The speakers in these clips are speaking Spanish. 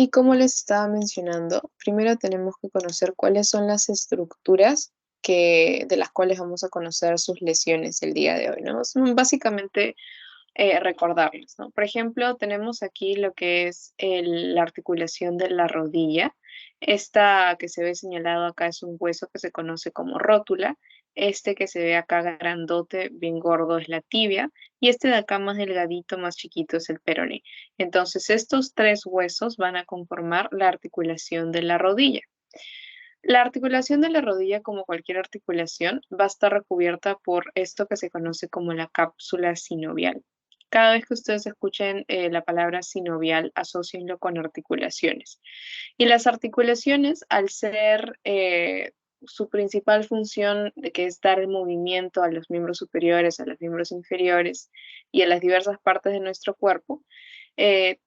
Y como les estaba mencionando, primero tenemos que conocer cuáles son las estructuras de las cuales vamos a conocer sus lesiones el día de hoy, ¿no? Son básicamente recordarles, ¿no? Por ejemplo, tenemos aquí lo que es la articulación de la rodilla. Esta que se ve señalado acá es un hueso que se conoce como rótula. Este que se ve acá grandote, bien gordo, es la tibia. Y este de acá más delgadito, más chiquito, es el peroné. Entonces, estos tres huesos van a conformar la articulación de la rodilla. La articulación de la rodilla, como cualquier articulación, va a estar recubierta por esto que se conoce como la cápsula sinovial. Cada vez que ustedes escuchen la palabra sinovial, asócienlo con articulaciones. Y las articulaciones, al ser su principal función, de que es dar el movimiento a los miembros superiores, a los miembros inferiores y a las diversas partes de nuestro cuerpo, eh,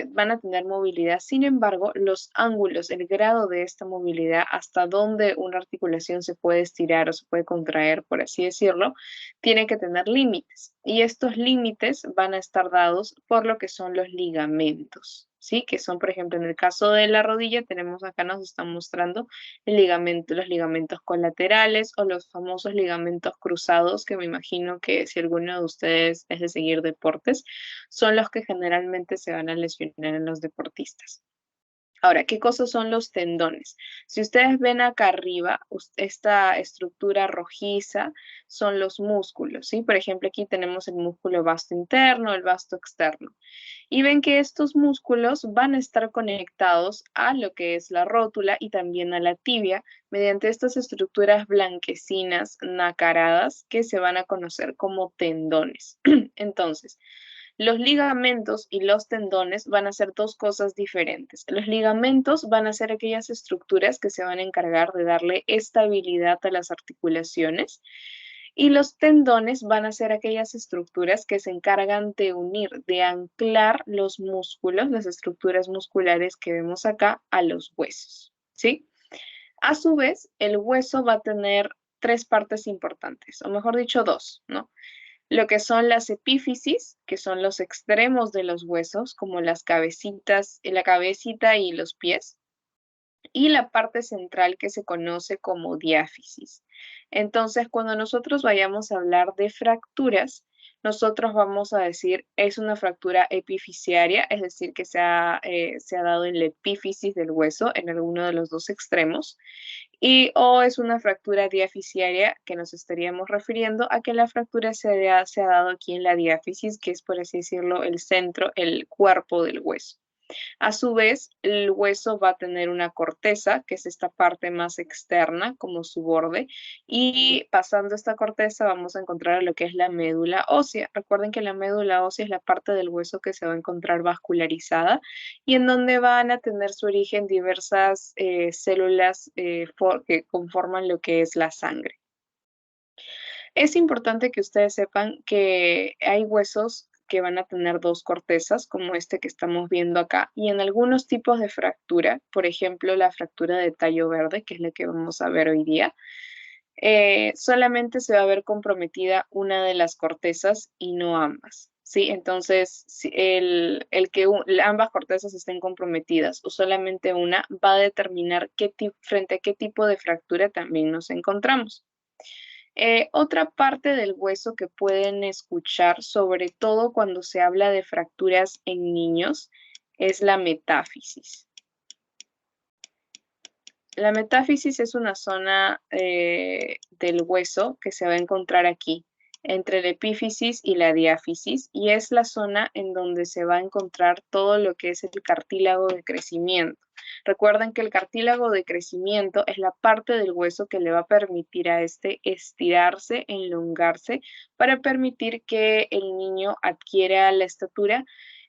van a tener movilidad. Sin embargo, los ángulos, el grado de esta movilidad, hasta dónde una articulación se puede estirar o se puede contraer, por así decirlo, tiene que tener límites. Y estos límites van a estar dados por lo que son los ligamentos, ¿sí? Que son, por ejemplo, en el caso de la rodilla, tenemos acá, nos están mostrando el ligamento, los ligamentos colaterales o los famosos ligamentos cruzados, que me imagino que si alguno de ustedes es de seguir deportes, son los que generalmente se van a lesionar en los deportistas. Ahora, ¿qué cosas son los tendones? Si ustedes ven acá arriba, esta estructura rojiza son los músculos, ¿sí? Por ejemplo, aquí tenemos el músculo vasto interno, el vasto externo. Y ven que estos músculos van a estar conectados a lo que es la rótula y también a la tibia mediante estas estructuras blanquecinas nacaradas que se van a conocer como tendones. Entonces, los ligamentos y los tendones van a ser dos cosas diferentes. Los ligamentos van a ser aquellas estructuras que se van a encargar de darle estabilidad a las articulaciones y los tendones van a ser aquellas estructuras que se encargan de unir, de anclar los músculos, las estructuras musculares que vemos acá, a los huesos, ¿sí? A su vez, el hueso va a tener tres partes importantes, o mejor dicho, dos, ¿no? Lo que son las epífisis, que son los extremos de los huesos, como las cabecitas, la cabecita y los pies, y la parte central que se conoce como diáfisis. Entonces, cuando nosotros vayamos a hablar de fracturas, nosotros vamos a decir es una fractura epifisiaria, es decir, que se ha dado en la epífisis del hueso, en alguno de los dos extremos, o es una fractura diafisiaria que nos estaríamos refiriendo a que la fractura se ha dado aquí en la diáfisis, que es por así decirlo el centro, el cuerpo del hueso. A su vez, el hueso va a tener una corteza, que es esta parte más externa, como su borde, y pasando esta corteza vamos a encontrar lo que es la médula ósea. Recuerden que la médula ósea es la parte del hueso que se va a encontrar vascularizada y en donde van a tener su origen diversas células que conforman lo que es la sangre. Es importante que ustedes sepan que hay huesos que van a tener dos cortezas, como este que estamos viendo acá, y en algunos tipos de fractura, por ejemplo, la fractura de tallo verde, que es la que vamos a ver hoy día, solamente se va a ver comprometida una de las cortezas y no ambas. ¿Sí? Entonces, si el que ambas cortezas estén comprometidas o solamente una va a determinar frente a qué tipo de fractura también nos encontramos. Otra parte del hueso que pueden escuchar, sobre todo cuando se habla de fracturas en niños, es la metáfisis. La metáfisis es una zona del hueso que se va a encontrar aquí, entre la epífisis y la diáfisis, y es la zona en donde se va a encontrar todo lo que es el cartílago de crecimiento. Recuerden que el cartílago de crecimiento es la parte del hueso que le va a permitir a este estirarse, enlongarse, para permitir que el niño adquiera la estatura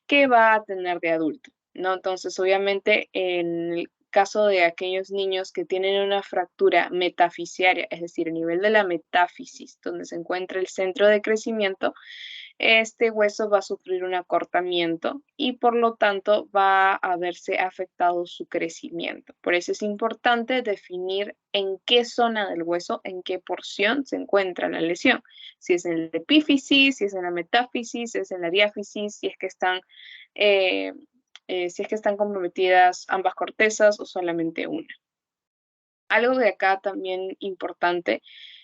que va a tener de adulto, ¿no? Entonces, obviamente, en el caso de aquellos niños que tienen una fractura metafisiaria, es decir, a nivel de la metáfisis, donde se encuentra el centro de crecimiento, este hueso va a sufrir un acortamiento y por lo tanto va a verse afectado su crecimiento. Por eso es importante definir en qué zona del hueso, en qué porción se encuentra la lesión. Si es en la epífisis, si es en la metáfisis, si es en la diáfisis, si es que están eh, si es que están comprometidas ambas cortezas o solamente una. Algo de acá también importante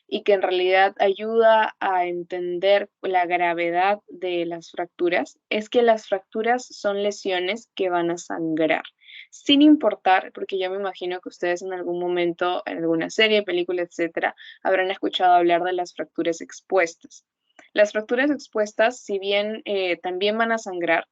y que en realidad ayuda a entender la gravedad de las fracturas es que las fracturas son lesiones que van a sangrar, sin importar, porque yo me imagino que ustedes en algún momento, en alguna serie, película, etcétera, habrán escuchado hablar de las fracturas expuestas. Las fracturas expuestas, si bien también van a sangrar,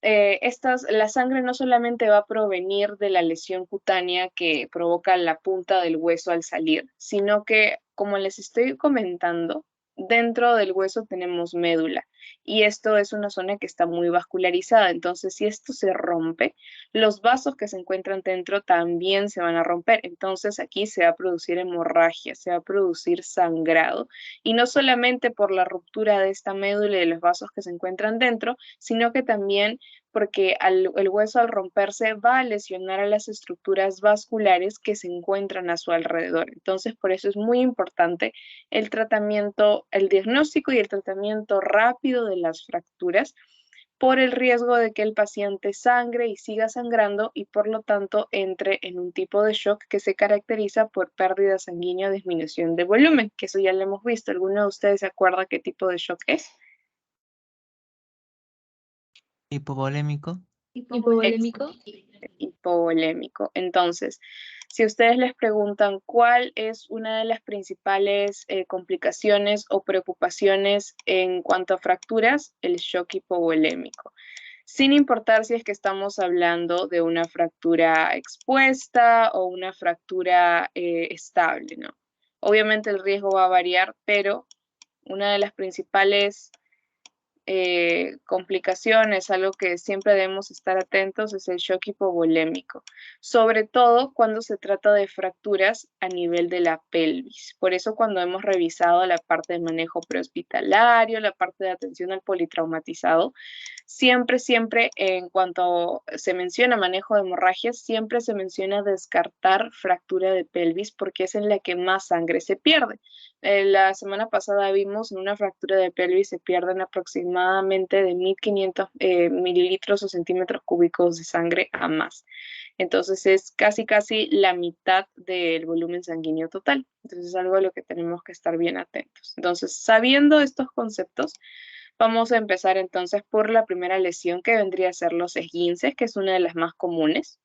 la sangre no solamente va a provenir de la lesión cutánea que provoca la punta del hueso al salir, sino que, como les estoy comentando, dentro del hueso tenemos médula y esto es una zona que está muy vascularizada. Entonces, si esto se rompe, los vasos que se encuentran dentro también se van a romper. Entonces, aquí se va a producir hemorragia, se va a producir sangrado y no solamente por la ruptura de esta médula y de los vasos que se encuentran dentro, sino que también porque el hueso al romperse va a lesionar a las estructuras vasculares que se encuentran a su alrededor. Entonces, por eso es muy importante el tratamiento, el diagnóstico y el tratamiento rápido de las fracturas por el riesgo de que el paciente sangre y siga sangrando y por lo tanto entre en un tipo de shock que se caracteriza por pérdida sanguínea o disminución de volumen, que eso ya lo hemos visto. ¿Alguno de ustedes se acuerda qué tipo de shock es? Hipovolémico. Hipovolémico. Hipovolémico. Entonces, si ustedes les preguntan cuál es una de las principales complicaciones o preocupaciones en cuanto a fracturas, el shock hipovolémico. Sin importar si es que estamos hablando de una fractura expuesta o una fractura estable, ¿no? Obviamente el riesgo va a variar, pero una de las principales complicaciones, algo que siempre debemos estar atentos es el shock hipovolémico, sobre todo cuando se trata de fracturas a nivel de la pelvis. Por eso cuando hemos revisado la parte de manejo prehospitalario, la parte de atención al politraumatizado, siempre en cuanto se menciona manejo de hemorragias, siempre se menciona descartar fractura de pelvis porque es en la que más sangre se pierde. La semana pasada vimos en una fractura de pelvis se pierden aproximadamente de 1.500 mililitros o centímetros cúbicos de sangre a más. Entonces es casi la mitad del volumen sanguíneo total. Entonces es algo a lo que tenemos que estar bien atentos. Entonces, sabiendo estos conceptos, vamos a empezar entonces por la primera lesión que vendría a ser los esguinces, que es una de las más comunes.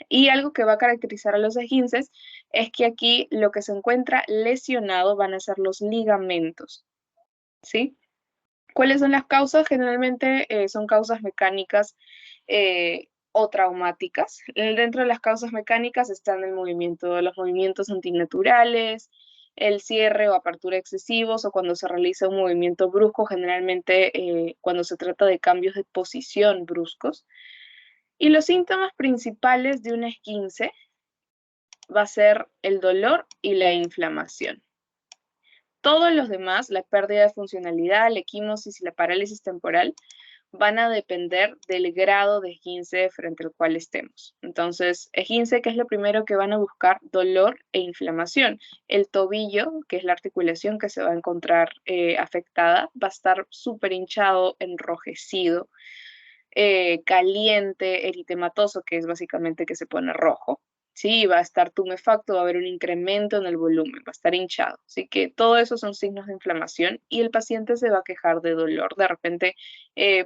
Y algo que va a caracterizar a los esguinces es que aquí lo que se encuentra lesionado van a ser los ligamentos, ¿sí? ¿Cuáles son las causas? Generalmente son causas mecánicas o traumáticas. Dentro de las causas mecánicas están los movimientos antinaturales, el cierre o apertura excesivos o cuando se realiza un movimiento brusco, generalmente cuando se trata de cambios de posición bruscos. Y los síntomas principales de un esguince va a ser el dolor y la inflamación. Todos los demás, la pérdida de funcionalidad, la equimosis y la parálisis temporal, van a depender del grado de esguince frente al cual estemos. Entonces, esguince, ¿qué es lo primero que van a buscar? Dolor e inflamación. El tobillo, que es la articulación que se va a encontrar afectada, va a estar súper hinchado, enrojecido, caliente, eritematoso, que es básicamente que se pone rojo. Sí, va a estar tumefacto, va a haber un incremento en el volumen, va a estar hinchado. Así que todo eso son signos de inflamación y el paciente se va a quejar de dolor. De repente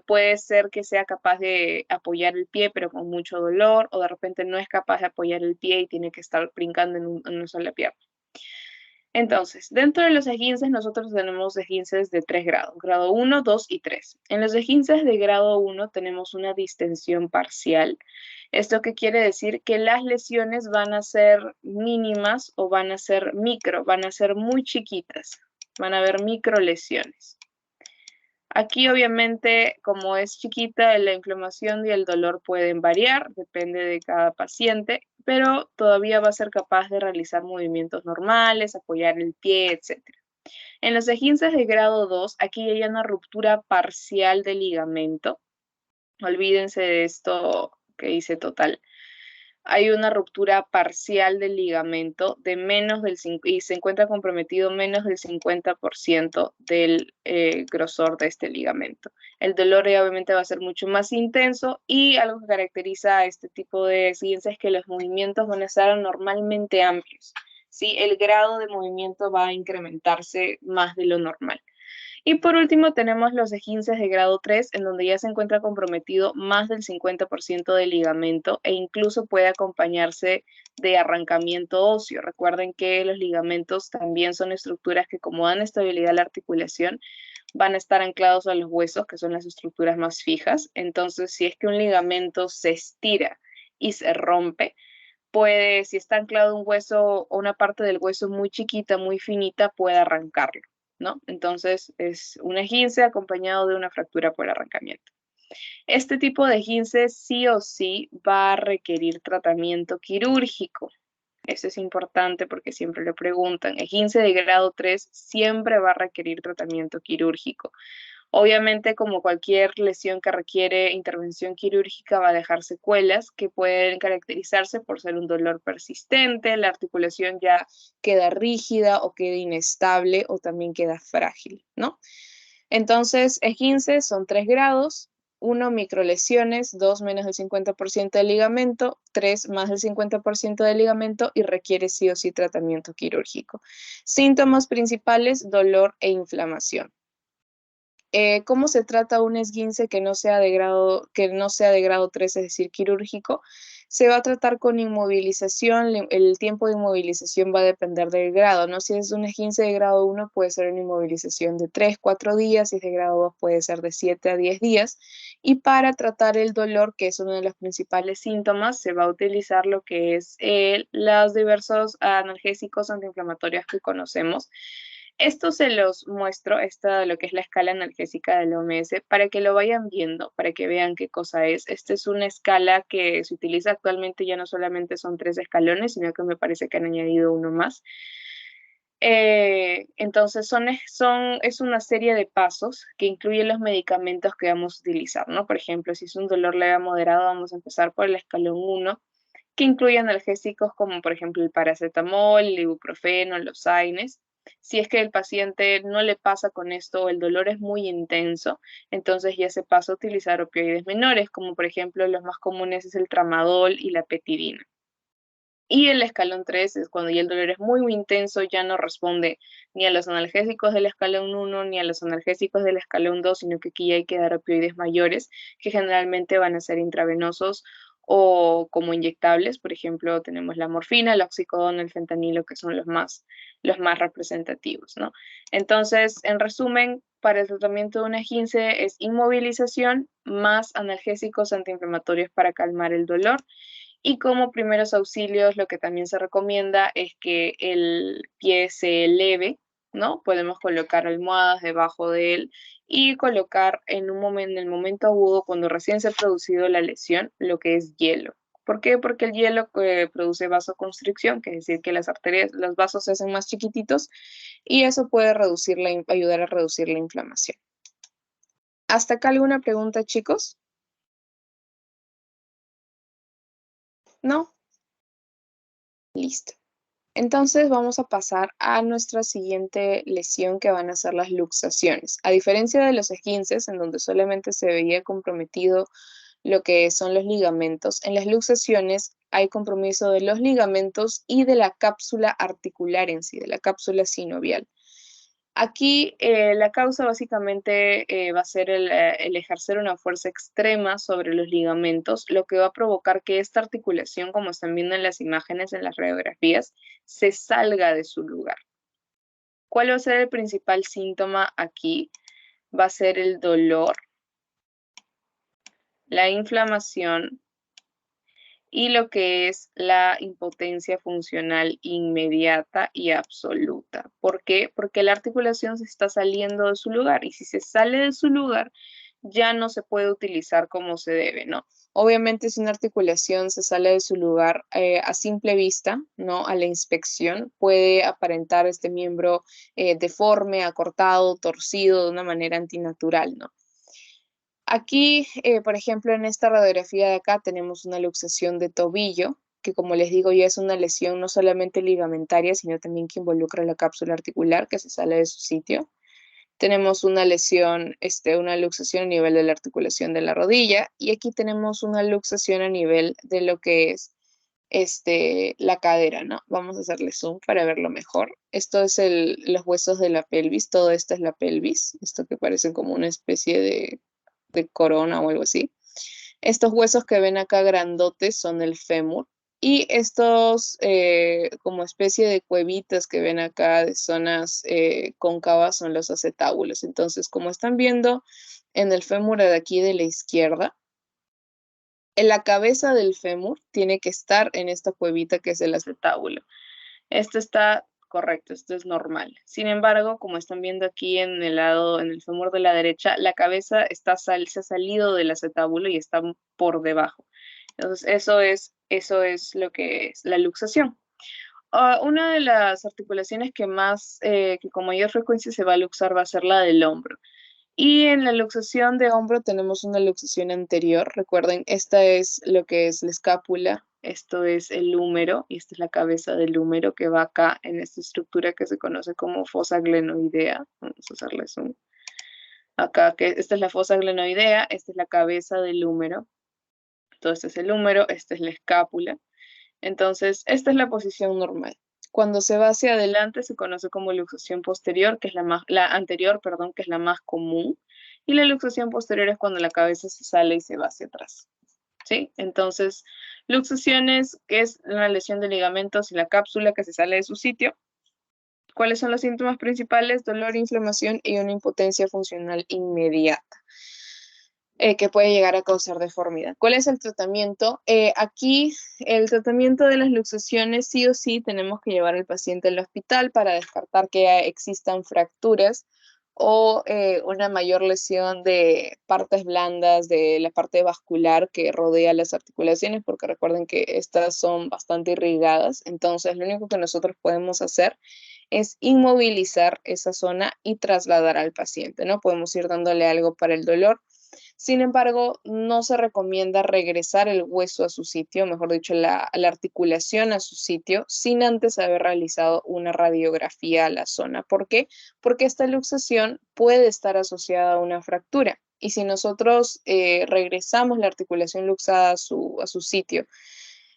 puede ser que sea capaz de apoyar el pie, pero con mucho dolor, o de repente no es capaz de apoyar el pie y tiene que estar brincando en una sola pierna. Entonces, dentro de los esguinces nosotros tenemos esguinces de 3 grados, grado 1, 2 y 3. En los esguinces de grado 1 tenemos una distensión parcial. ¿Esto qué quiere decir? Que las lesiones van a ser mínimas o van a ser micro, van a ser muy chiquitas, van a haber micro lesiones. Aquí obviamente, como es chiquita, la inflamación y el dolor pueden variar, depende de cada paciente, pero todavía va a ser capaz de realizar movimientos normales, apoyar el pie, etc. En los esguinces de grado 2, aquí hay una ruptura parcial del ligamento. Olvídense de esto que dice total. hay una ruptura parcial del ligamento de menos del y se encuentra comprometido menos del 50% del grosor de este ligamento. El dolor obviamente va a ser mucho más intenso y algo que caracteriza a este tipo de esguince es que los movimientos van a estar normalmente amplios. ¿Sí? El grado de movimiento va a incrementarse más de lo normal. Y por último tenemos los esguinces de grado 3, en donde ya se encuentra comprometido más del 50% del ligamento e incluso puede acompañarse de arrancamiento óseo. Recuerden que los ligamentos también son estructuras que, como dan estabilidad a la articulación, van a estar anclados a los huesos, que son las estructuras más fijas. Entonces, si es que un ligamento se estira y se rompe, puede, si está anclado un hueso o una parte del hueso muy chiquita, muy finita, puede arrancarlo, ¿no? Entonces es un esguince acompañado de una fractura por arrancamiento. Este tipo de esguince sí o sí va a requerir tratamiento quirúrgico. Eso es importante porque siempre le preguntan. Esguince de grado 3 siempre va a requerir tratamiento quirúrgico. Obviamente, como cualquier lesión que requiere intervención quirúrgica, va a dejar secuelas que pueden caracterizarse por ser un dolor persistente, la articulación ya queda rígida o queda inestable o también queda frágil, ¿no? Entonces, esguince son 3 grados, 1 microlesiones, 2 menos del 50% del ligamento, 3 más del 50% del ligamento y requiere sí o sí tratamiento quirúrgico. Síntomas principales, dolor e inflamación. ¿Cómo se trata un esguince que no sea de grado 3, es decir, quirúrgico? Se va a tratar con inmovilización, el tiempo de inmovilización va a depender del grado, ¿no? Si es un esguince de grado 1 puede ser una inmovilización de 3, 4 días, si es de grado 2 puede ser de 7 a 10 días, y para tratar el dolor, que es uno de los principales síntomas, se va a utilizar lo que es los diversos analgésicos antiinflamatorios que conocemos. Esto se los muestro, esta lo que es la escala analgésica de la OMS, para que lo vayan viendo, para que vean qué cosa es. Esta es una escala que se utiliza actualmente, ya no solamente son 3 escalones, sino que me parece que han añadido uno más. Entonces es una serie de pasos que incluyen los medicamentos que vamos a utilizar, ¿no? Por ejemplo, si es un dolor leve a moderado, vamos a empezar por el escalón 1, que incluye analgésicos como por ejemplo el paracetamol, el ibuprofeno, los AINES. Si es que el paciente no le pasa con esto o el dolor es muy intenso, entonces ya se pasa a utilizar opioides menores, como por ejemplo los más comunes es el tramadol y la petidina. Y el escalón 3 es cuando ya el dolor es muy, muy intenso, ya no responde ni a los analgésicos del escalón 1 ni a los analgésicos del escalón 2, sino que aquí ya hay que dar opioides mayores, que generalmente van a ser intravenosos o como inyectables. Por ejemplo, tenemos la morfina, el oxicodona, el fentanilo, que son los más representativos, ¿no? Entonces, en resumen, para el tratamiento de una esguince es inmovilización más analgésicos antiinflamatorios para calmar el dolor. Y como primeros auxilios, lo que también se recomienda es que el pie se eleve, ¿no? Podemos colocar almohadas debajo de él y colocar en el momento agudo, cuando recién se ha producido la lesión, lo que es hielo. ¿Por qué? Porque el hielo produce vasoconstricción, que es decir, que las arterias, los vasos se hacen más chiquititos y eso puede ayudar a reducir la inflamación. ¿Hasta acá alguna pregunta, chicos? ¿No? Listo. Entonces vamos a pasar a nuestra siguiente lesión, que van a ser las luxaciones. A diferencia de los esguinces, en donde solamente se veía comprometido lo que son los ligamentos, en las luxaciones hay compromiso de los ligamentos y de la cápsula articular en sí, de la cápsula sinovial. Aquí la causa básicamente va a ser el ejercer una fuerza extrema sobre los ligamentos, lo que va a provocar que esta articulación, como están viendo en las imágenes, en las radiografías, se salga de su lugar. ¿Cuál va a ser el principal síntoma aquí? Va a ser el dolor, la inflamación y lo que es la impotencia funcional inmediata y absoluta. ¿Por qué? Porque la articulación se está saliendo de su lugar y si se sale de su lugar ya no se puede utilizar como se debe, ¿no? Obviamente si una articulación se sale de su lugar a simple vista, ¿no? A la inspección puede aparentar este miembro deforme, acortado, torcido de una manera antinatural, ¿no? Aquí, por ejemplo, en esta radiografía de acá tenemos una luxación de tobillo, que como les digo ya es una lesión no solamente ligamentaria, sino también que involucra la cápsula articular que se sale de su sitio. Tenemos una lesión, una luxación a nivel de la articulación de la rodilla y aquí tenemos una luxación a nivel de lo que es la cadera, ¿no? Vamos a hacerle zoom para verlo mejor. Esto es los huesos de la pelvis, todo esto es la pelvis, esto que parece como una especie de corona o algo así. Estos huesos que ven acá grandotes son el fémur y estos como especie de cuevitas que ven acá de zonas cóncavas son los acetábulos. Entonces, como están viendo en el fémur de aquí de la izquierda, en la cabeza del fémur tiene que estar en esta cuevita que es el acetábulo. Esto está correcto, esto es normal. Sin embargo, como están viendo aquí en el lado, en el fémur de la derecha, la cabeza se ha salido del acetábulo y está por debajo. Entonces, eso es lo que es la luxación. Una de las articulaciones que con mayor frecuencia se va a luxar va a ser la del hombro. Y en la luxación de hombro tenemos una luxación anterior. Recuerden, esta es lo que es la escápula, esto es el húmero y esta es la cabeza del húmero que va acá en esta estructura que se conoce como fosa glenoidea. Vamos a hacerles un acá, que esta es la fosa glenoidea, esta es la cabeza del húmero. Entonces, este es el húmero, esta es la escápula. Entonces, esta es la posición normal. Cuando se va hacia adelante se conoce como luxación posterior, que es la anterior, perdón, que es la más común. Y la luxación posterior es cuando la cabeza se sale y se va hacia atrás. ¿Sí? Entonces, luxaciones, que es una lesión de ligamentos y la cápsula que se sale de su sitio. ¿Cuáles son los síntomas principales? Dolor, inflamación y una impotencia funcional inmediata. Que puede llegar a causar deformidad. ¿Cuál es el tratamiento? Aquí el tratamiento de las luxaciones sí o sí tenemos que llevar al paciente al hospital para descartar que existan fracturas o una mayor lesión de partes blandas de la parte vascular que rodea las articulaciones, porque recuerden que estas son bastante irrigadas. Entonces, lo único que nosotros podemos hacer es inmovilizar esa zona y trasladar al paciente, ¿no? Podemos ir dándole algo para el dolor. Sin embargo, no se recomienda regresar el hueso a su sitio, mejor dicho, la articulación a su sitio, sin antes haber realizado una radiografía a la zona. ¿Por qué? Porque esta luxación puede estar asociada a una fractura. Y si nosotros regresamos la articulación luxada a su sitio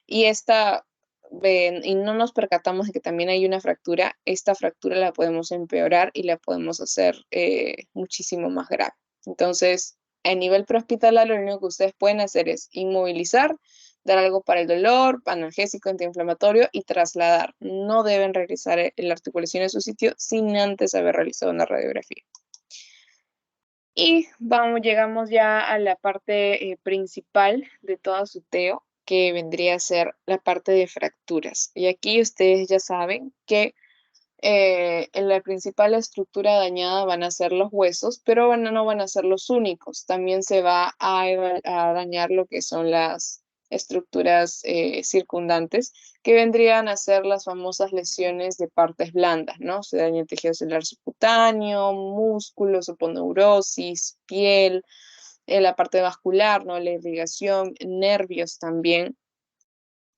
y y no nos percatamos de que también hay una fractura, esta fractura la podemos empeorar y la podemos hacer muchísimo más grave. Entonces, a nivel prehospitalario, lo único que ustedes pueden hacer es inmovilizar, dar algo para el dolor, analgésico, antiinflamatorio y trasladar. No deben regresar la articulación a su sitio sin antes haber realizado una radiografía. Y llegamos ya a la parte principal de todo su TEO, que vendría a ser la parte de fracturas. Y aquí ustedes ya saben que en la principal estructura dañada van a ser los huesos, pero no van a ser los únicos. También se va a dañar lo que son las estructuras circundantes, que vendrían a ser las famosas lesiones de partes blandas, ¿no? Se daña el tejido celular subcutáneo, músculos, aponeurosis, piel, la parte vascular, ¿no? La irrigación, nervios también.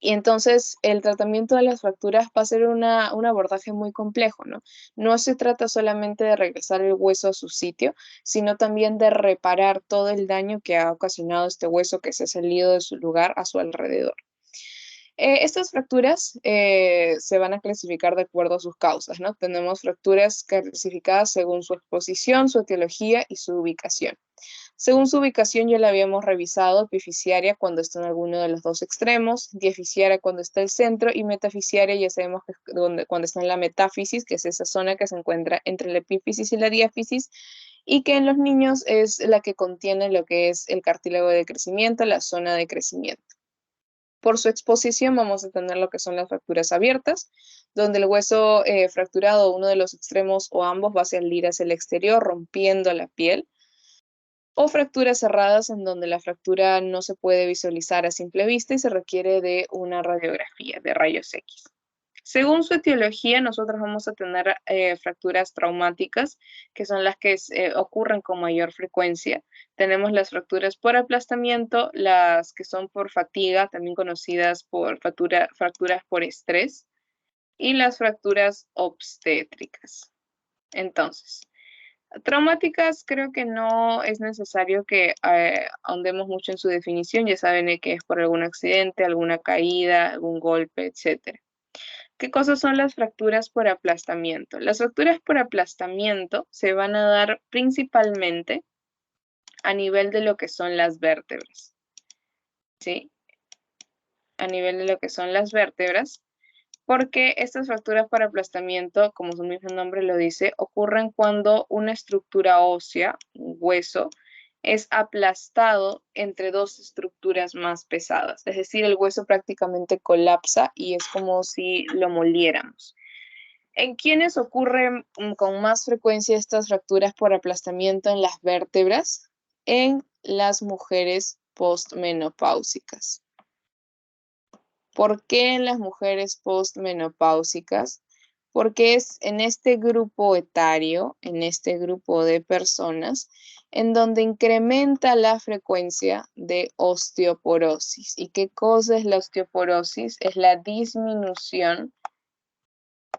Y entonces el tratamiento de las fracturas va a ser un abordaje muy complejo, ¿no? No se trata solamente de regresar el hueso a su sitio, sino también de reparar todo el daño que ha ocasionado este hueso que se ha salido de su lugar a su alrededor. Estas fracturas se van a clasificar de acuerdo a sus causas, ¿no? Tenemos fracturas clasificadas según su exposición, su etiología y su ubicación. Según su ubicación ya la habíamos revisado, epifisiaria cuando está en alguno de los dos extremos, diafisiaria cuando está en el centro y metafisiaria ya sabemos que cuando está en la metáfisis, que es esa zona que se encuentra entre la epífisis y la diáfisis, y que en los niños es la que contiene lo que es el cartílago de crecimiento, la zona de crecimiento. Por su exposición vamos a tener lo que son las fracturas abiertas, donde el hueso fracturado, uno de los extremos o ambos, va a salir hacia el exterior, rompiendo la piel. O fracturas cerradas en donde la fractura no se puede visualizar a simple vista y se requiere de una radiografía de rayos X. Según su etiología, nosotros vamos a tener fracturas traumáticas, que son las que ocurren con mayor frecuencia. Tenemos las fracturas por aplastamiento, las que son por fatiga, también conocidas por fracturas por estrés, y las fracturas obstétricas. Entonces, traumáticas creo que no es necesario que ahondemos mucho en su definición, ya saben que es por algún accidente, alguna caída, algún golpe, etc. ¿Qué cosas son las fracturas por aplastamiento? Las fracturas por aplastamiento se van a dar principalmente a nivel de lo que son las vértebras, ¿sí? A nivel de lo que son las vértebras, porque estas fracturas por aplastamiento, como su mismo nombre lo dice, ocurren cuando una estructura ósea, un hueso, es aplastado entre dos estructuras más pesadas. Es decir, el hueso prácticamente colapsa y es como si lo moliéramos. ¿En quiénes ocurren con más frecuencia estas fracturas por aplastamiento en las vértebras? En las mujeres postmenopáusicas. ¿Por qué en las mujeres postmenopáusicas? Porque es en este grupo etario, en este grupo de personas, en donde incrementa la frecuencia de osteoporosis. ¿Y qué cosa es la osteoporosis? Es la disminución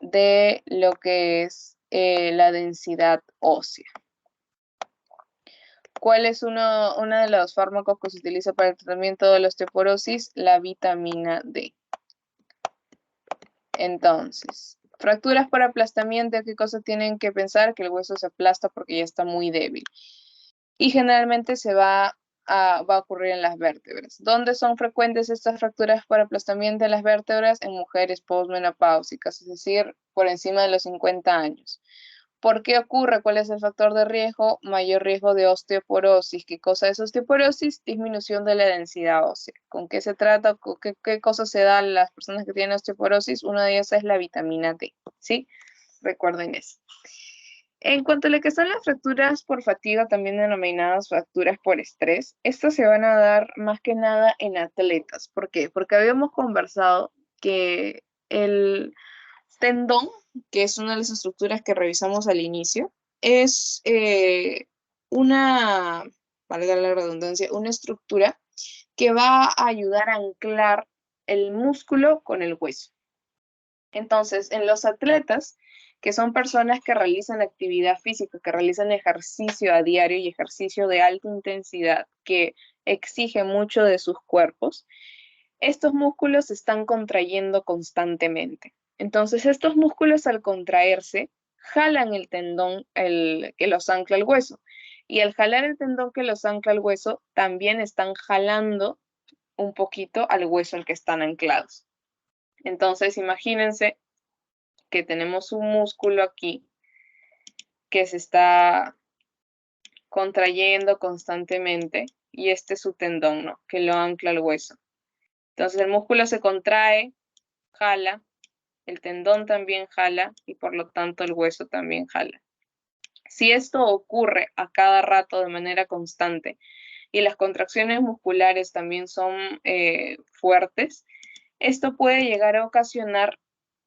de lo que es la densidad ósea. ¿Cuál es uno de los fármacos que se utiliza para el tratamiento de la osteoporosis? La vitamina D. Entonces, fracturas por aplastamiento, ¿qué cosa tienen que pensar? Que el hueso se aplasta porque ya está muy débil. Y generalmente va a ocurrir en las vértebras. ¿Dónde son frecuentes estas fracturas por aplastamiento en las vértebras? En mujeres postmenopáusicas, es decir, por encima de los 50 años. ¿Por qué ocurre? ¿Cuál es el factor de riesgo? Mayor riesgo de osteoporosis. ¿Qué cosa es osteoporosis? Disminución de la densidad ósea. ¿Con qué se trata? ¿Qué cosa se da a las personas que tienen osteoporosis? Una de ellas es la vitamina D, ¿sí? Recuerden eso. En cuanto a lo que son las fracturas por fatiga, también denominadas fracturas por estrés, estas se van a dar más que nada en atletas. ¿Por qué? Porque habíamos conversado que el tendón, que es una de las estructuras que revisamos al inicio, es valga la redundancia, una estructura que va a ayudar a anclar el músculo con el hueso. Entonces, en los atletas, que son personas que realizan actividad física, que realizan ejercicio a diario y ejercicio de alta intensidad, que exige mucho de sus cuerpos, estos músculos se están contrayendo constantemente. Entonces, estos músculos al contraerse, jalan el tendón que los ancla al hueso. Y al jalar el tendón que los ancla al hueso, también están jalando un poquito al hueso al que están anclados. Entonces, imagínense que tenemos un músculo aquí que se está contrayendo constantemente y este es su tendón, ¿no? Que lo ancla al hueso. Entonces, el músculo se contrae, jala, el tendón también jala y por lo tanto el hueso también jala. Si esto ocurre a cada rato de manera constante y las contracciones musculares también son fuertes, esto puede llegar a ocasionar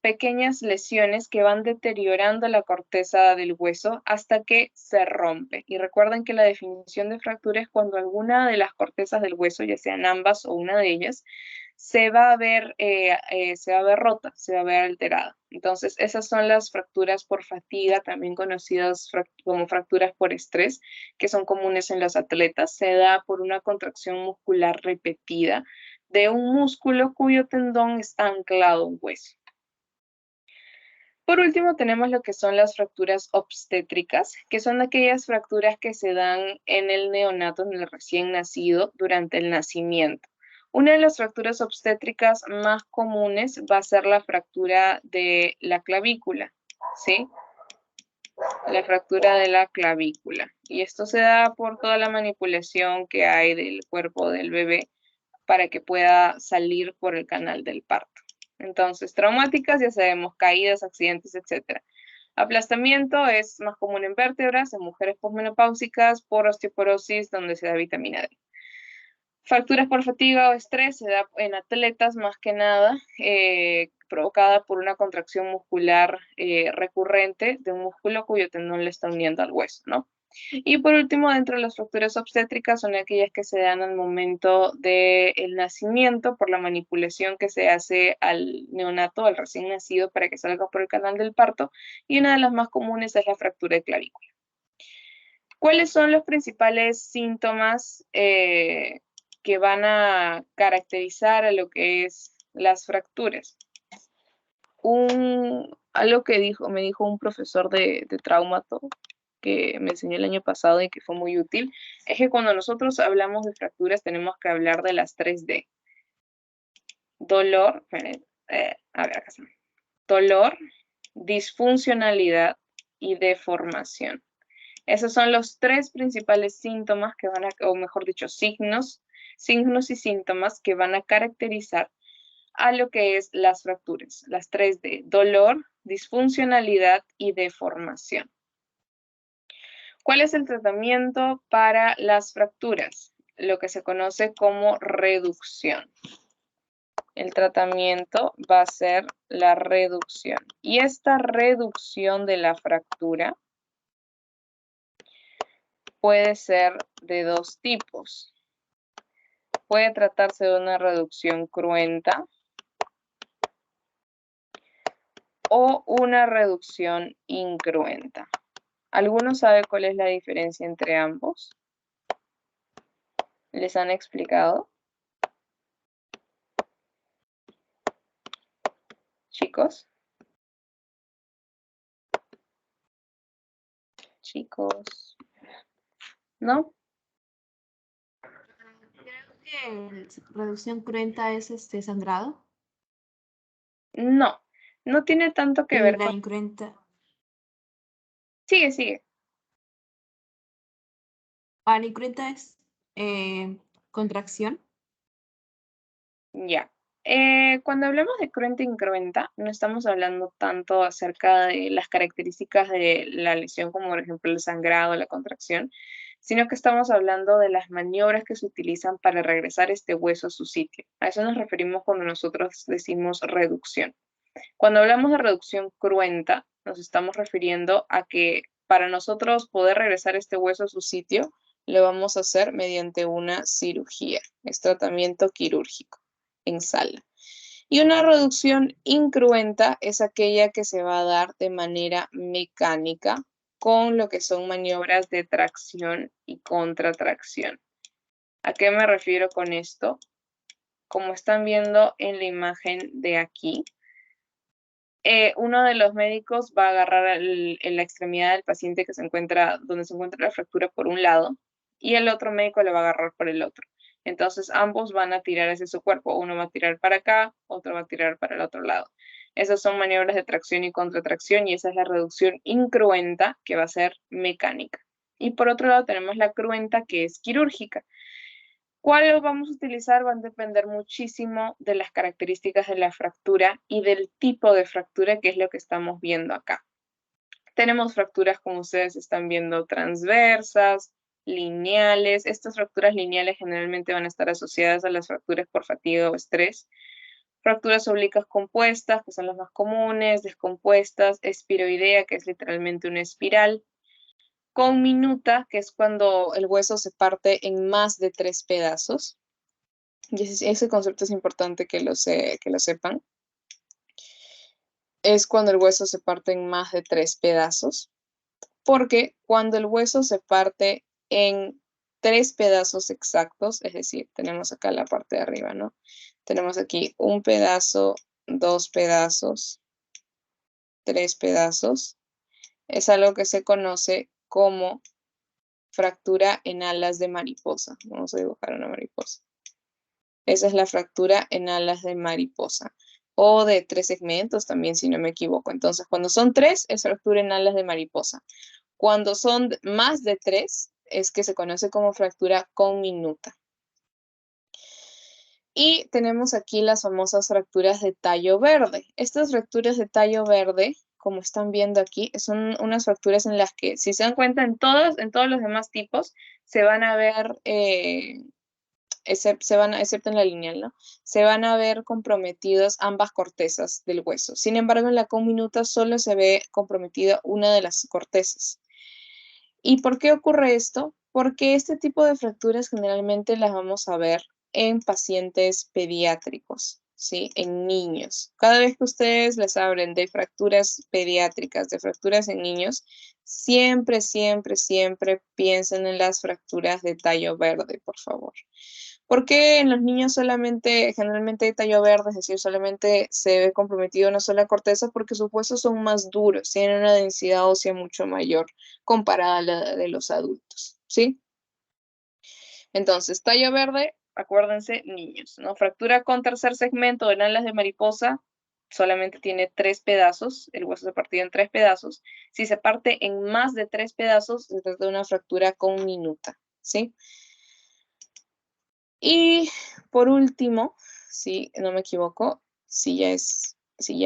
pequeñas lesiones que van deteriorando la corteza del hueso hasta que se rompe. Y recuerden que la definición de fractura es cuando alguna de las cortezas del hueso, ya sean ambas o una de ellas, se va a ver rota, se va a ver alterada. Entonces, esas son las fracturas por fatiga, también conocidas como fracturas por estrés, que son comunes en los atletas. Se da por una contracción muscular repetida de un músculo cuyo tendón está anclado a un hueso. Por último, tenemos lo que son las fracturas obstétricas, que son aquellas fracturas que se dan en el neonato, en el recién nacido, durante el nacimiento. Una de las fracturas obstétricas más comunes va a ser la fractura de la clavícula, ¿sí? La fractura de la clavícula. Y esto se da por toda la manipulación que hay del cuerpo del bebé para que pueda salir por el canal del parto. Entonces, traumáticas, ya sabemos, caídas, accidentes, etc. Aplastamiento es más común en vértebras, en mujeres posmenopáusicas, por osteoporosis, donde se da vitamina D. Fracturas por fatiga o estrés se da en atletas más que nada, provocada por una contracción muscular recurrente de un músculo cuyo tendón le está uniendo al hueso, ¿no? Y por último, dentro de las fracturas obstétricas son aquellas que se dan al momento del nacimiento por la manipulación que se hace al neonato, al recién nacido, para que salga por el canal del parto. Y una de las más comunes es la fractura de clavícula. ¿Cuáles son los principales síntomas que van a caracterizar a lo que es las fracturas? Algo que me dijo un profesor de traumato que me enseñó el año pasado y que fue muy útil, es que cuando nosotros hablamos de fracturas tenemos que hablar de las 3D. Dolor, a ver, acá está. Dolor, disfuncionalidad y deformación. Esos son los 3 principales síntomas que van a, o mejor dicho, signos y síntomas que van a caracterizar a lo que es las fracturas, las 3D, dolor, disfuncionalidad y deformación. ¿Cuál es el tratamiento para las fracturas? Lo que se conoce como reducción. El tratamiento va a ser la reducción. Y esta reducción de la fractura puede ser de 2 tipos. Puede tratarse de una reducción cruenta o una reducción incruenta. ¿Alguno sabe cuál es la diferencia entre ambos? ¿Les han explicado? Chicos. Chicos. ¿No? Creo que reducción cruenta es sangrado. No, no tiene tanto que Y ver la con... incruenta. Sigue. La incruenta es contracción. Ya. Cuando hablamos de cruenta e incruenta, no estamos hablando tanto acerca de las características de la lesión, como por ejemplo el sangrado, la contracción, sino que estamos hablando de las maniobras que se utilizan para regresar este hueso a su sitio. A eso nos referimos cuando nosotros decimos reducción. Cuando hablamos de reducción cruenta, nos estamos refiriendo a que para nosotros poder regresar este hueso a su sitio, lo vamos a hacer mediante una cirugía, es tratamiento quirúrgico en sala. Y una reducción incruenta es aquella que se va a dar de manera mecánica con lo que son maniobras de tracción y contratracción. ¿A qué me refiero con esto? Como están viendo en la imagen de aquí, uno de los médicos va a agarrar en la extremidad del paciente que se encuentra, donde se encuentra la fractura por un lado, y el otro médico le va a agarrar por el otro. Entonces ambos van a tirar hacia su cuerpo. Uno va a tirar para acá, otro va a tirar para el otro lado. Esas son maniobras de tracción y contratracción, y esa es la reducción incruenta, que va a ser mecánica. Y por otro lado tenemos la cruenta, que es quirúrgica. ¿Cuál vamos a utilizar? Va a depender muchísimo de las características de la fractura y del tipo de fractura, que es lo que estamos viendo acá. Tenemos fracturas, como ustedes están viendo, transversas, lineales. Estas fracturas lineales generalmente van a estar asociadas a las fracturas por fatiga o estrés. Fracturas oblicuas compuestas, que son las más comunes, descompuestas, espiroidea, que es literalmente una espiral. Conminuta, que es cuando el hueso se parte en más de 3 pedazos. Y ese concepto es importante que lo sepan. Es cuando el hueso se parte en más de 3 pedazos. Porque cuando el hueso se parte en 3 pedazos exactos, es decir, tenemos acá la parte de arriba, ¿no? Tenemos aquí un pedazo, 2 pedazos, 3 pedazos. Es algo que se conoce como fractura en alas de mariposa. Vamos a dibujar una mariposa. Esa es la fractura en alas de mariposa. O de 3 segmentos también, si no me equivoco. Entonces, cuando son 3, es fractura en alas de mariposa. Cuando son más de 3, es que se conoce como fractura conminuta. Y tenemos aquí las famosas fracturas de tallo verde. Estas fracturas de tallo verde, como están viendo aquí, son unas fracturas en las que, si se dan cuenta, en todos los demás tipos, se van a ver excepto en la lineal, ¿no? Se van a ver comprometidas ambas cortezas del hueso. Sin embargo, en la conminuta solo se ve comprometida una de las cortezas. ¿Y por qué ocurre esto? Porque este tipo de fracturas generalmente las vamos a ver en pacientes pediátricos, ¿sí? En niños. Cada vez que ustedes les hablen de fracturas pediátricas, de fracturas en niños, siempre, siempre, siempre piensen en las fracturas de tallo verde, por favor. Porque en los niños solamente, generalmente de tallo verde, es decir, solamente se ve comprometido una sola corteza porque sus huesos son más duros, tienen una densidad ósea mucho mayor comparada a la de los adultos, ¿sí? Entonces, tallo verde, acuérdense, niños, ¿no? Fractura con tercer segmento en alas de mariposa, solamente tiene 3 pedazos, el hueso se partió en 3 pedazos. Si se parte en más de 3 pedazos, se trata de una fractura conminuta, ¿sí? Y por último, si no me equivoco, si ya es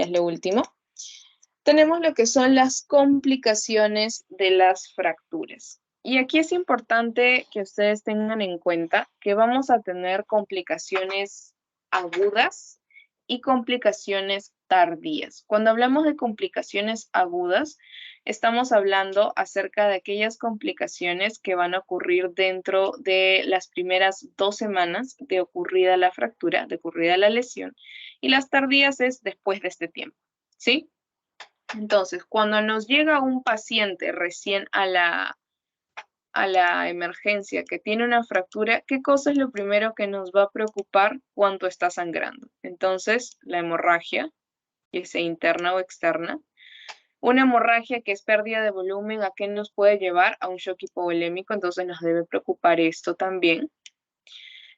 lo último, tenemos lo que son las complicaciones de las fracturas. Y aquí es importante que ustedes tengan en cuenta que vamos a tener complicaciones agudas y complicaciones tardías. Cuando hablamos de complicaciones agudas, estamos hablando acerca de aquellas complicaciones que van a ocurrir dentro de las primeras 2 semanas de ocurrida la fractura, de ocurrida la lesión, y las tardías es después de este tiempo, ¿sí? Entonces, cuando nos llega un paciente recién a la emergencia que tiene una fractura, ¿qué cosa es lo primero que nos va a preocupar cuando está sangrando? Entonces, la hemorragia, ya sea interna o externa. Una hemorragia que es pérdida de volumen, ¿a qué nos puede llevar? A un shock hipovolémico, entonces nos debe preocupar esto también.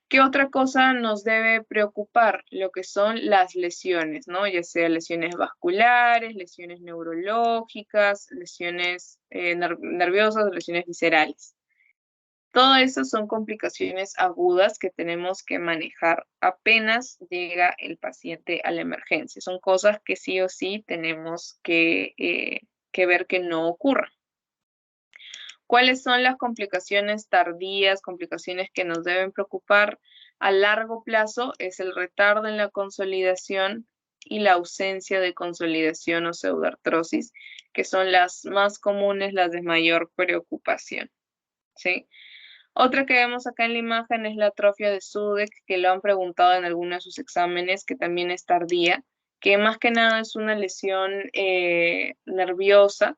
¿Qué otra cosa nos debe preocupar? Lo que son las lesiones, ¿no? Ya sea lesiones vasculares, lesiones neurológicas, lesiones nerviosas, lesiones viscerales. Todo eso son complicaciones agudas que tenemos que manejar apenas llega el paciente a la emergencia. Son cosas que sí o sí tenemos que ver que no ocurran. ¿Cuáles son las complicaciones tardías, complicaciones que nos deben preocupar a largo plazo? Es el retardo en la consolidación y la ausencia de consolidación o pseudoartrosis, que son las más comunes, las de mayor preocupación, ¿sí? Otra que vemos acá en la imagen es la atrofia de Sudeck, que lo han preguntado en algunos de sus exámenes, que también es tardía, que más que nada es una lesión nerviosa,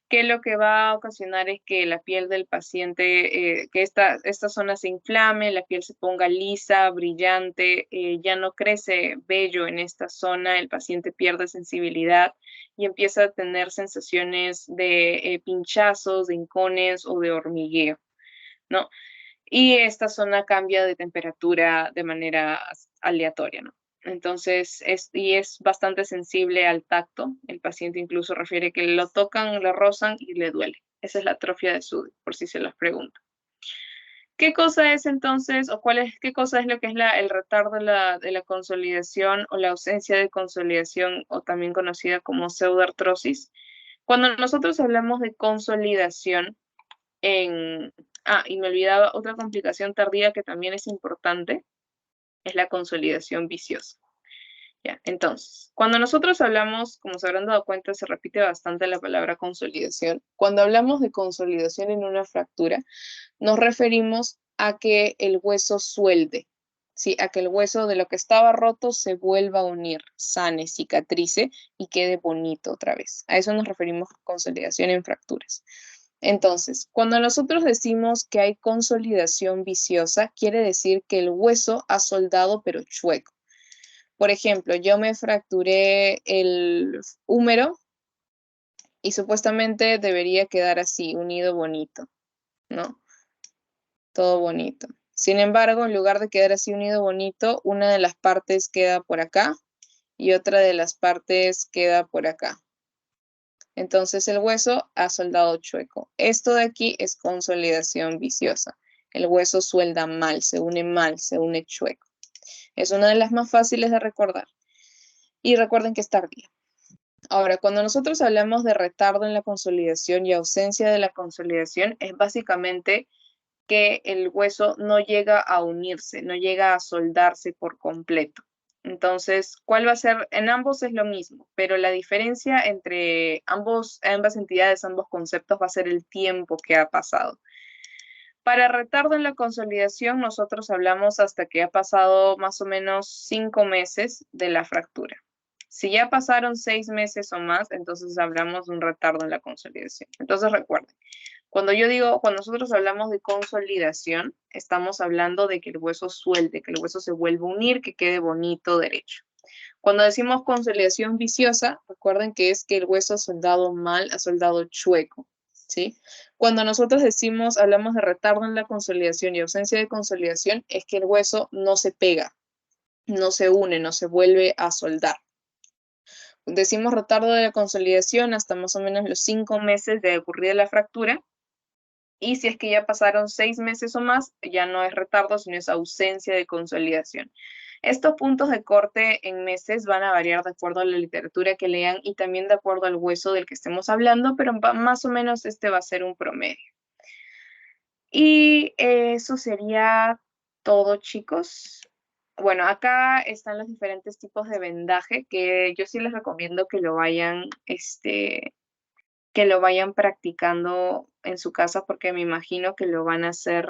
que lo que va a ocasionar es que la piel del paciente, que esta zona se inflame, la piel se ponga lisa, brillante, ya no crece vello en esta zona, el paciente pierde sensibilidad y empieza a tener sensaciones de pinchazos, de hincones o de hormigueo, ¿no? Y esta zona cambia de temperatura de manera aleatoria, ¿no? Entonces, es bastante sensible al tacto. El paciente incluso refiere que lo tocan, lo rozan y le duele. Esa es la atrofia de Sudeck, por si se las pregunto. ¿Qué cosa es entonces, o qué cosa es lo que es el retardo de la consolidación o la ausencia de consolidación, o también conocida como pseudoartrosis? Cuando nosotros hablamos de consolidación, y me olvidaba otra complicación tardía que también es importante, es la consolidación viciosa. Ya, entonces, cuando nosotros hablamos, como se habrán dado cuenta, se repite bastante la palabra consolidación. Cuando hablamos de consolidación en una fractura, nos referimos a que el hueso suelde, ¿sí? A que el hueso de lo que estaba roto se vuelva a unir, sane, cicatrice y quede bonito otra vez. A eso nos referimos con consolidación en fracturas. Entonces, cuando nosotros decimos que hay consolidación viciosa, quiere decir que el hueso ha soldado pero chueco. Por ejemplo, yo me fracturé el húmero y supuestamente debería quedar así, unido bonito, ¿no? Todo bonito. Sin embargo, en lugar de quedar así unido bonito, una de las partes queda por acá y otra de las partes queda por acá. Entonces el hueso ha soldado chueco. Esto de aquí es consolidación viciosa. El hueso suelda mal, se une chueco. Es una de las más fáciles de recordar. Y recuerden que es tardía. Ahora, cuando nosotros hablamos de retardo en la consolidación y ausencia de la consolidación, es básicamente que el hueso no llega a unirse, no llega a soldarse por completo. Entonces, ¿cuál va a ser? En ambos es lo mismo, pero la diferencia entre ambas entidades, ambos conceptos, va a ser el tiempo que ha pasado. Para retardo en la consolidación, nosotros hablamos hasta que ha pasado más o menos 5 meses de la fractura. Si ya pasaron 6 meses o más, entonces hablamos de un retardo en la consolidación. Entonces recuerden, cuando nosotros hablamos de consolidación, estamos hablando de que el hueso suelte, que el hueso se vuelva a unir, que quede bonito, derecho. Cuando decimos consolidación viciosa, recuerden que es que el hueso ha soldado mal, ha soldado chueco, ¿sí? Cuando nosotros hablamos de retardo en la consolidación y ausencia de consolidación, es que el hueso no se pega, no se une, no se vuelve a soldar. Decimos retardo de la consolidación hasta más o menos los 5 meses de ocurrida la fractura. Y si es que ya pasaron 6 meses o más, ya no es retardo, sino es ausencia de consolidación. Estos puntos de corte en meses van a variar de acuerdo a la literatura que lean y también de acuerdo al hueso del que estemos hablando, pero más o menos este va a ser un promedio. Y eso sería todo, chicos. Bueno, acá están los diferentes tipos de vendaje que yo sí les recomiendo que lo vayan practicando en su casa porque me imagino que lo van a hacer